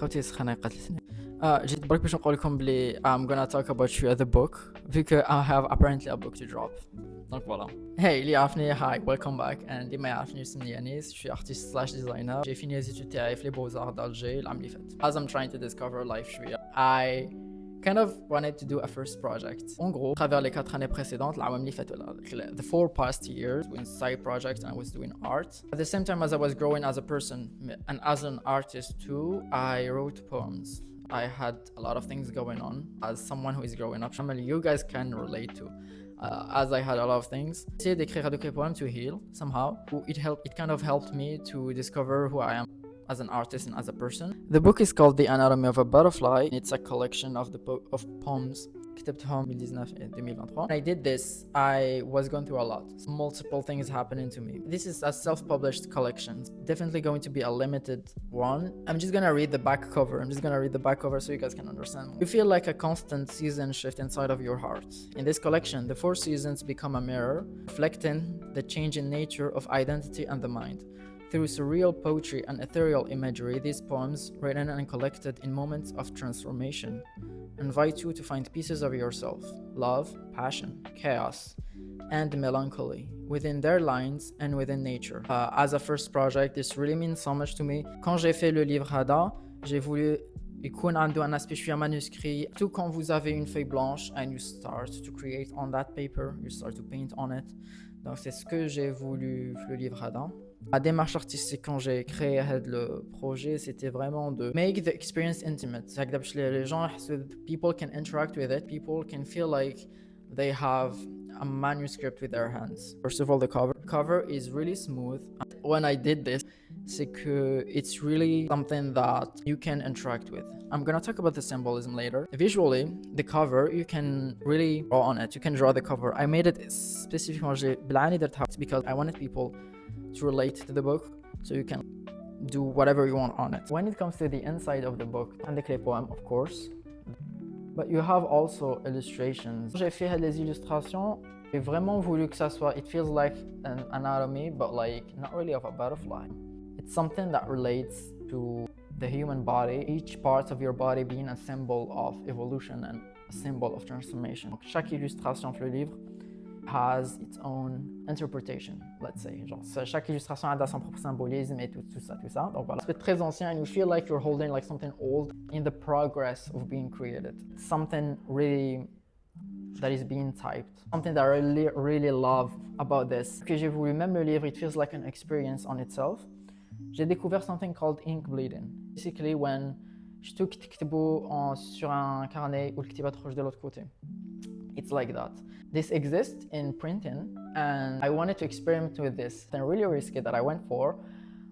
خوتي سخانة قتلتني. جيت برك باش نقول لكم بلي I'm gonna talk about you the book because I have apparently a book to drop. Donc voilà. Hey, اللي يعرفني hi, welcome back. And اللي ما يعرفني اسمي أنيس, je suis artiste slash designer. J'ai fini les études تاعي في les beaux-arts d'Alger العام اللي فات. As I'm trying to discover life شوية, I kind of wanted to do a first project. En gros, à travers les 4 années précédentes, the 4 past years, doing side projects and I was doing art. At the same time as I was growing as a person and as an artist too, I wrote poems. I had a lot of things going on as someone who is growing up. You guys can relate to. As I had a lot of things. Essayé d'écrire des poems to heal somehow. It kind of helped me to discover who I am as an artist and as a person. The book is called The Anatomy of a Butterfly. It's a collection of poems. كتبتهم 2019-2023. When I did this, I was going through a lot. Multiple things happening to me. This is a self-published collection. Definitely going to be a limited one. I'm just gonna read the back cover. So you guys can understand. You feel like a constant season shift inside of your heart. In this collection, the 4 seasons become a mirror, reflecting the change in nature of identity and the mind. Through surreal poetry and ethereal imagery, these poems, written and collected in moments of transformation, invite you to find pieces of yourself, love, passion, chaos, and melancholy within their lines and within nature. As a first project, this really means so much to me. Quand j'ai fait le livre هذا, j'ai voulu يكون عنده un aspect شوية manuscrit. Tout quand vous avez une feuille blanche and you start to create on that paper, you start to paint on it. Donc c'est ce que j'ai voulu le livre هذا. La démarche artistique quand j'ai créé le projet, c'était vraiment de make the experience intimate. Les gens, people can interact with it. People can feel like they have a manuscript with their hands. First of all, the cover is really smooth. When I did this, c'est que it's really something that you can interact with. I'm gonna talk about the symbolism later. Visually, the cover, you can really draw on it. You can draw the cover. I made it specifically because I wanted people to relate to the book, so you can do whatever you want on it. When it comes to the inside of the book, and the clay poem, of course, but you have also illustrations. J'ai fait les illustrations. J'ai vraiment voulu que ça soit, it feels like an anatomy, but like not really of a butterfly. It's something that relates to the human body, each part of your body being a symbol of evolution and a symbol of transformation. Donc, chaque illustration dans le livre has its own interpretation, let's say. Genre, chaque illustration a son propre symbolisme et tout ça. Donc voilà. C'est très ancien and you feel like you're holding like something old in the progress of being created. Something really that is being typed. Something that I really love about this. Que j'ai voulu, même le livre, it feels like an experience on itself. J'ai découvert something called ink bleeding. Basically when tu تكتبه sur un carnet ou الكتيبة تخرج de l'autre côté. It's like that. This exists in printing and I wanted to experiment with this. It's really risky that I went for,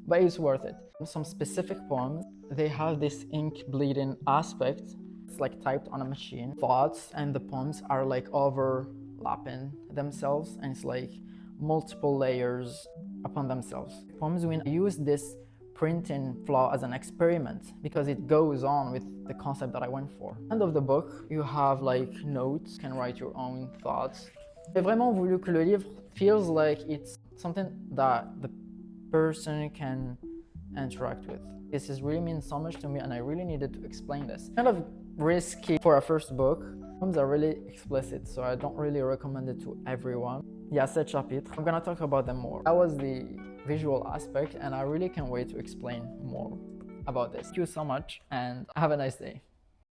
but it's worth it. Some specific poems, they have this ink bleeding aspect. It's like typed on a machine. Thoughts and the poems are like overlapping themselves and it's like multiple layers upon themselves. Poems, we use this printing flaw as an experiment because it goes on with the concept that I went for. At the end of the book, you have like notes, you can write your own thoughts. J'ai vraiment voulu que le livre feels like it's something that the person can interact with. This is really means so much to me and I really needed to explain this. Kind of risky for a first book. Poems are really explicit, so I don't really recommend it to everyone. Il y a 7 chapitres. I'm gonna talk about them more. That was the visual aspect and I really can't wait to explain more about this. Thank you so much and have a nice day.